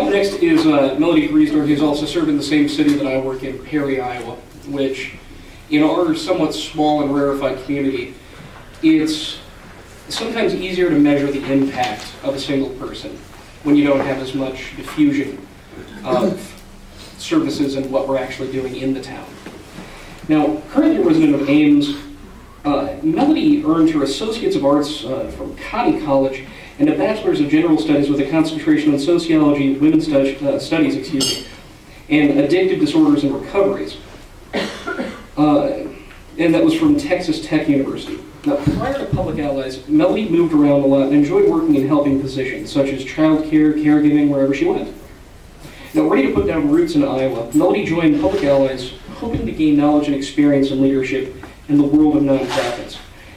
Up next is Melody Griesdorf, who's also served in the same city that I work in, Perry, Iowa, which in our somewhat small and rarefied community, it's sometimes easier to measure the impact of a single person when you don't have as much diffusion of services and what we're actually doing in the town. Now, currently a resident of Ames, Melody earned her Associates of Arts from Cotty College and a Bachelor's of General Studies with a concentration in Sociology, Women's Studies, and Addictive Disorders and Recoveries. And that was from Texas Tech University. Now, prior to Public Allies, Melody moved around a lot and enjoyed working in helping positions, such as childcare, caregiving, wherever she went. Now, ready to put down roots in Iowa, Melody joined Public Allies, hoping to gain knowledge and experience in leadership in the world of nonprofits.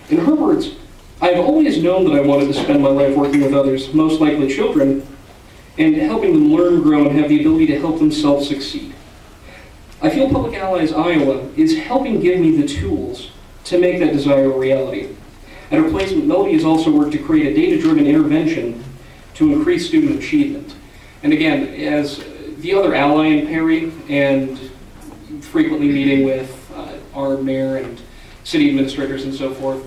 In her words, "I've always known that I wanted to spend my life working with others, most likely children, and helping them learn, grow, and have the ability to help themselves succeed. I feel Public Allies Iowa is helping give me the tools to make that desire a reality." At her placement, Melody has also worked to create a data-driven intervention to increase student achievement. And again, as the other ally in Perry, and frequently meeting with our mayor and city administrators and so forth,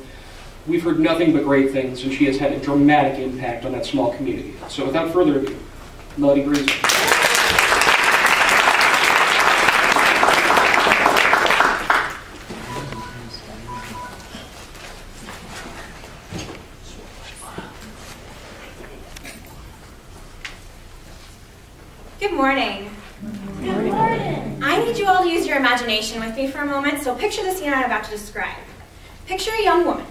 we've heard nothing but great things, and she has had a dramatic impact on that small community. So without further ado, Melody Griesdorf. Good morning. Good morning. I need you all to use your imagination with me for a moment, so picture the scene I'm about to describe. Picture a young woman.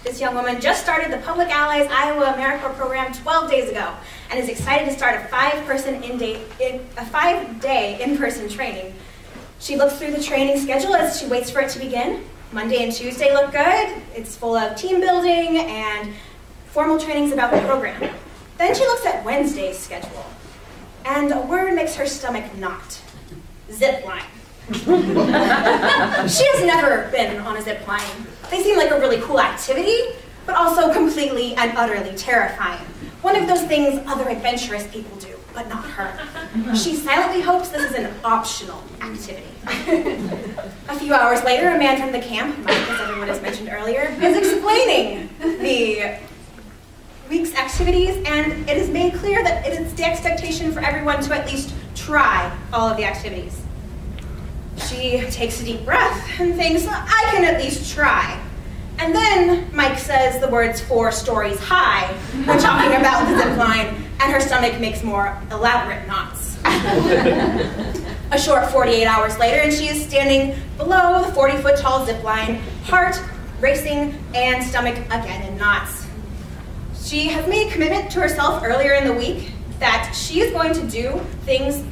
This young woman just started the Public Allies Iowa AmeriCorps program 12 days ago and is excited to start a 5-day in-person training. She looks through the training schedule as she waits for it to begin. Monday and Tuesday look good. It's full of team building and formal trainings about the program. Then she looks at Wednesday's schedule, and a word makes her stomach knot. Zip line. She has never been on a zip line. They seem like a really cool activity, but also completely and utterly terrifying. One of those things other adventurous people do, but not her. She silently hopes this is an optional activity. A few hours later, a man from the camp, Mike, as everyone has mentioned earlier, is explaining the week's activities, and it is made clear that it is the expectation for everyone to at least try all of the activities. She takes a deep breath and thinks, I can at least try. And then Mike says the words 4 stories high when talking about the zip line, and her stomach makes more elaborate knots. A short 48 hours later, and she is standing below the 40-foot tall zip line, heart racing and stomach again in knots. She has made a commitment to herself earlier in the week that she is going to do things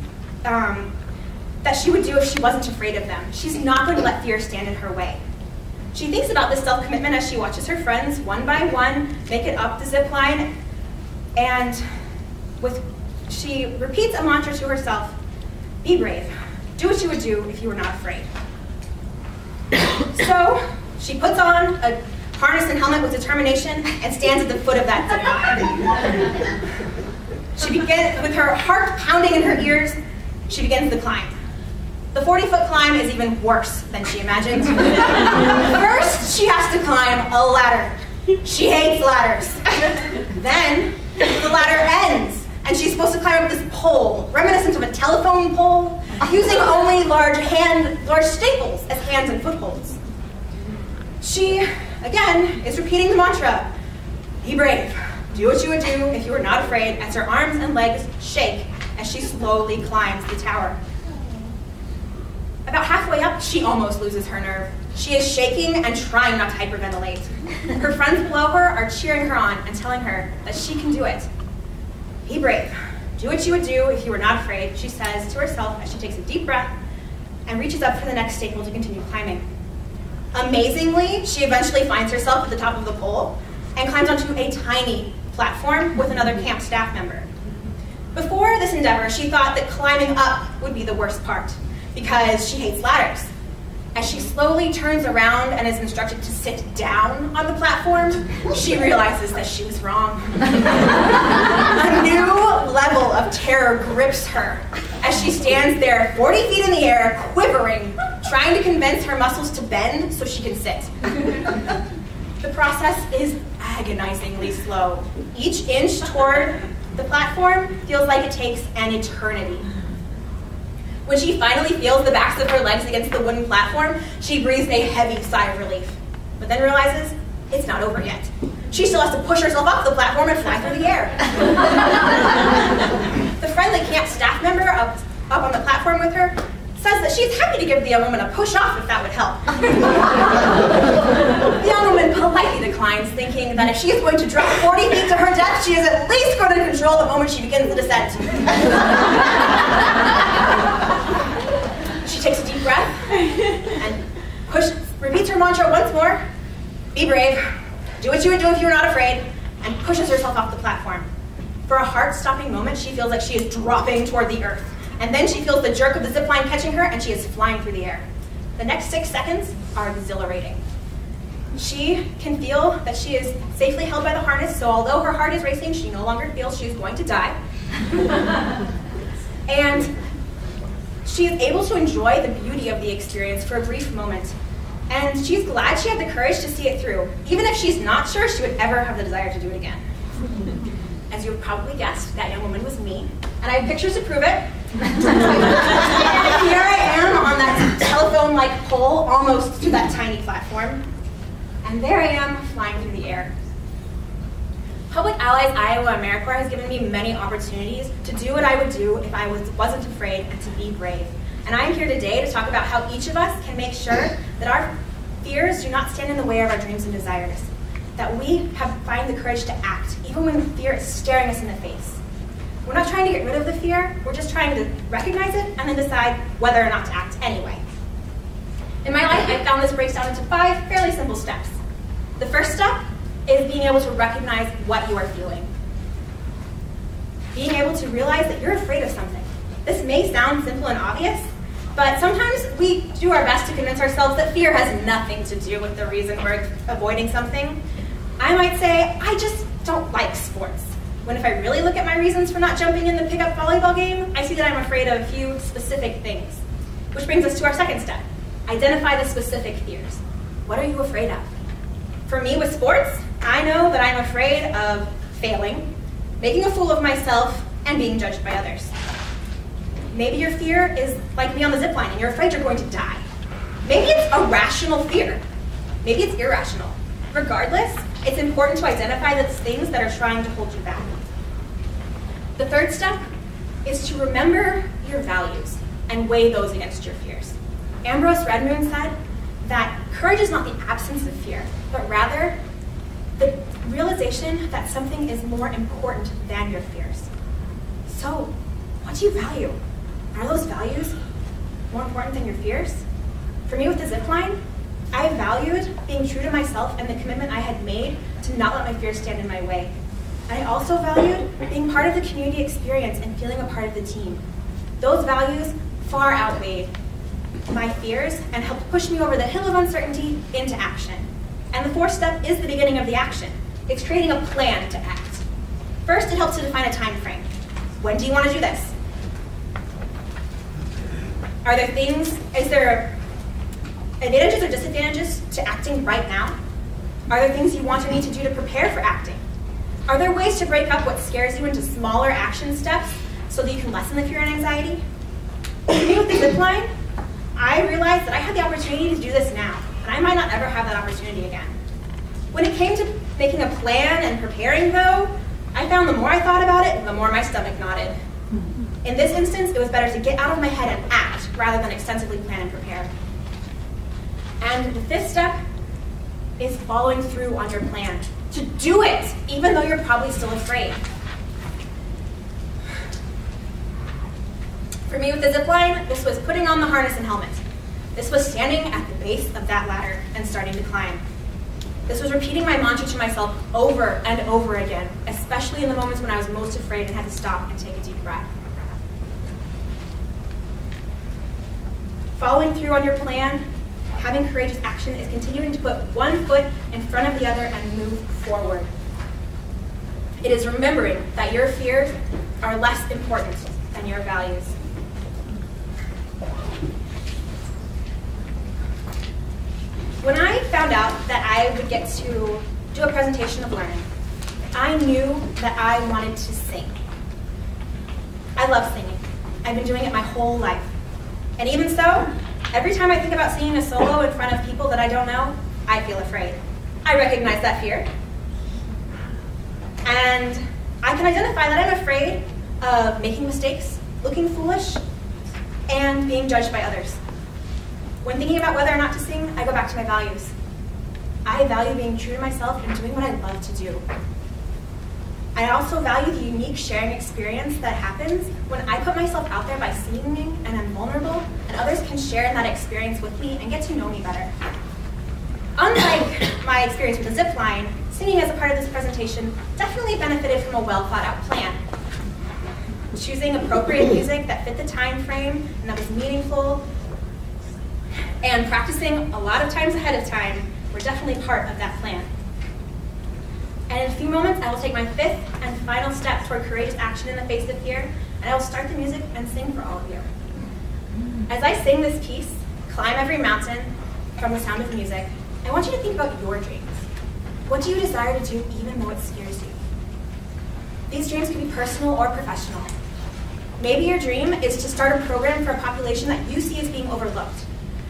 that she would do if she wasn't afraid of them. She's not going to let fear stand in her way. She thinks about this self-commitment as she watches her friends, one by one, make it up the zip line, and she repeats a mantra to herself: be brave. Do what you would do if you were not afraid. So she puts on a harness and helmet with determination and stands at the foot of that zip line. She begins, with her heart pounding in her ears, she begins the climb. The 40-foot climb is even worse than she imagined. First, she has to climb a ladder. She hates ladders. Then, the ladder ends, and she's supposed to climb up this pole, reminiscent of a telephone pole, using only large staples as hands and footholds. She, again, is repeating the mantra, be brave. Do what you would do if you were not afraid, as her arms and legs shake as she slowly climbs the tower. About halfway up, she almost loses her nerve. She is shaking and trying not to hyperventilate. Her friends below her are cheering her on and telling her that she can do it. Be brave. Do what you would do if you were not afraid, she says to herself as she takes a deep breath and reaches up for the next staple to continue climbing. Amazingly, she eventually finds herself at the top of the pole and climbs onto a tiny platform with another camp staff member. Before this endeavor, she thought that climbing up would be the worst part, because she hates ladders. As she slowly turns around and is instructed to sit down on the platform, she realizes that she was wrong. A new level of terror grips her as she stands there 40 feet in the air, quivering, trying to convince her muscles to bend so she can sit. The process is agonizingly slow. Each inch toward the platform feels like it takes an eternity. When she finally feels the backs of her legs against the wooden platform, she breathes a heavy sigh of relief, but then realizes it's not over yet. She still has to push herself off the platform and fly through the air. The friendly camp staff member up on the platform with her says that she's happy to give the young woman a push off if that would help. The young woman politely declines, thinking that if she is going to drop 40 feet to her death, she is at least going to control the moment she begins the descent. She takes a deep breath and repeats her mantra once more. Be brave. Do what you would do if you were not afraid, and pushes herself off the platform. For a heart-stopping moment, she feels like she is dropping toward the earth. And then she feels the jerk of the zip line catching her, and she is flying through the air. The next 6 seconds are exhilarating. She can feel that she is safely held by the harness, so although her heart is racing, she no longer feels she is going to die. And she is able to enjoy the beauty of the experience for a brief moment. And she's glad she had the courage to see it through, even if she's not sure she would ever have the desire to do it again. As you have probably guessed, that young woman was me, and I have pictures to prove it. And here I am on that telephone-like pole, almost to that tiny platform. And there I am, flying through the air. Public Allies Iowa AmeriCorps has given me many opportunities to do what I would do if I wasn't afraid and to be brave. And I am here today to talk about how each of us can make sure that our fears do not stand in the way of our dreams and desires. That we find the courage to act, even when fear is staring us in the face. We're not trying to get rid of the fear, we're just trying to recognize it and then decide whether or not to act anyway. In my life, I found this breaks down into 5 fairly simple steps. The first step is being able to recognize what you are feeling. Being able to realize that you're afraid of something. This may sound simple and obvious, but sometimes we do our best to convince ourselves that fear has nothing to do with the reason we're avoiding something. I might say, I just don't like sports. When if I really look at my reasons for not jumping in the pickup volleyball game, I see that I'm afraid of a few specific things. Which brings us to our second step. Identify the specific fears. What are you afraid of? For me with sports, I know that I'm afraid of failing, making a fool of myself, and being judged by others. Maybe your fear is like me on the zip line and you're afraid you're going to die. Maybe it's a rational fear. Maybe it's irrational. Regardless, it's important to identify the things that are trying to hold you back. The third step is to remember your values and weigh those against your fears. Ambrose Redmoon said that courage is not the absence of fear, but rather the realization that something is more important than your fears. So, what do you value? Are those values more important than your fears? For me with the zip line, I valued being true to myself and the commitment I had made to not let my fears stand in my way. And I also valued being part of the community experience and feeling a part of the team. Those values far outweighed my fears and helped push me over the hill of uncertainty into action. And the fourth step is the beginning of the action. It's creating a plan to act. First, it helps to define a time frame. When do you want to do this? Are there things, is there advantages or disadvantages to acting right now? Are there things you want or need to do to prepare for acting? Are there ways to break up what scares you into smaller action steps so that you can lessen the fear and anxiety? For me with the zip line, I realized that I had the opportunity to do this now, and I might not ever have that opportunity again. When it came to making a plan and preparing though, I found the more I thought about it, the more my stomach knotted. In this instance, it was better to get out of my head and act rather than extensively plan and prepare. And the fifth step is following through on your plan. To do it, even though you're probably still afraid. For me with the zip line, this was putting on the harness and helmet. This was standing at the base of that ladder and starting to climb. This was repeating my mantra to myself over and over again, especially in the moments when I was most afraid and had to stop and take a deep breath. Following through on your plan having courageous action is continuing to put one foot in front of the other and move forward. It is remembering that your fears are less important than your values. When I found out that I would get to do a presentation of learning, I knew that I wanted to sing. I love singing. I've been doing it my whole life. And even so, every time I think about singing a solo in front of people that I don't know, I feel afraid. I recognize that fear. And I can identify that I'm afraid of making mistakes, looking foolish, and being judged by others. When thinking about whether or not to sing, I go back to my values. I value being true to myself and doing what I love to do. I also value the unique sharing experience that happens when I put myself out there by singing and I'm vulnerable, and others can share in that experience with me and get to know me better. Unlike my experience with the zip line, singing as a part of this presentation definitely benefited from a well-thought-out plan. Choosing appropriate music that fit the time frame and that was meaningful, and practicing a lot of times ahead of time were definitely part of that plan. And in a few moments, I will take my fifth and final step toward courageous action in the face of fear, and I will start the music and sing for all of you. As I sing this piece, Climb Every Mountain from the Sound of Music, I want you to think about your dreams. What do you desire to do even though it scares you? These dreams can be personal or professional. Maybe your dream is to start a program for a population that you see as being overlooked,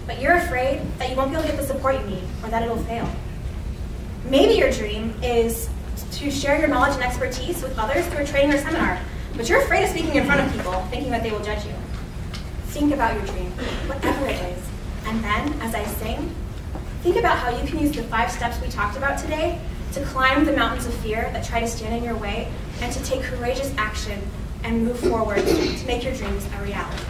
but you're afraid that you won't be able to get the support you need or that it'll fail. Maybe your dream is to share your knowledge and expertise with others through a training or seminar, but you're afraid of speaking in front of people, thinking that they will judge you. Think about your dream, whatever it is, and then, as I sing, think about how you can use the 5 steps we talked about today to climb the mountains of fear that try to stand in your way and to take courageous action and move forward to make your dreams a reality.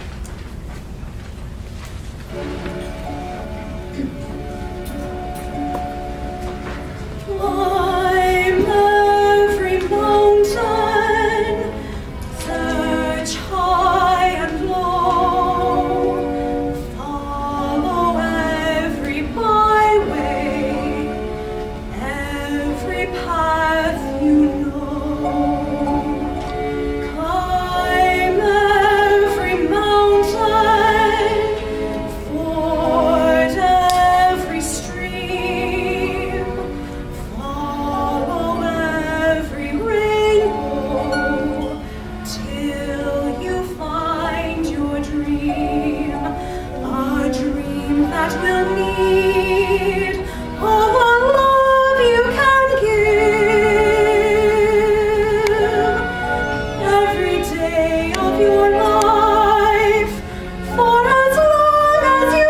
Climb every mountain, search high and low, follow every byway, every path you know. Climb every mountain, ford every stream, follow every rainbow, till you find your dream, a dream that will need all the love you can give, every day of your life, for as long as you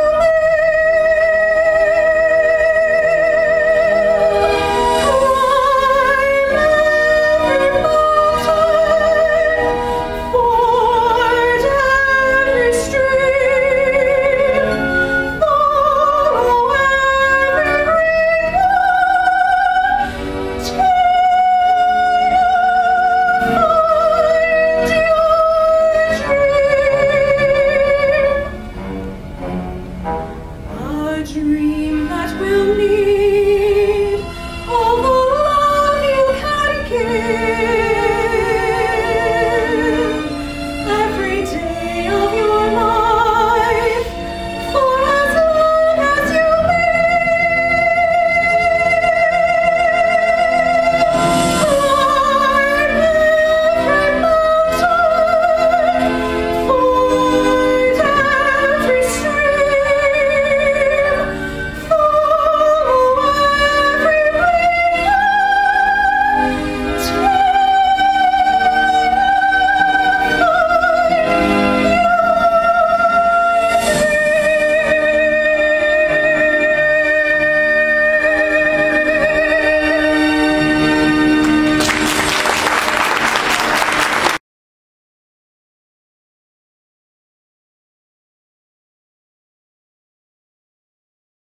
a dream that will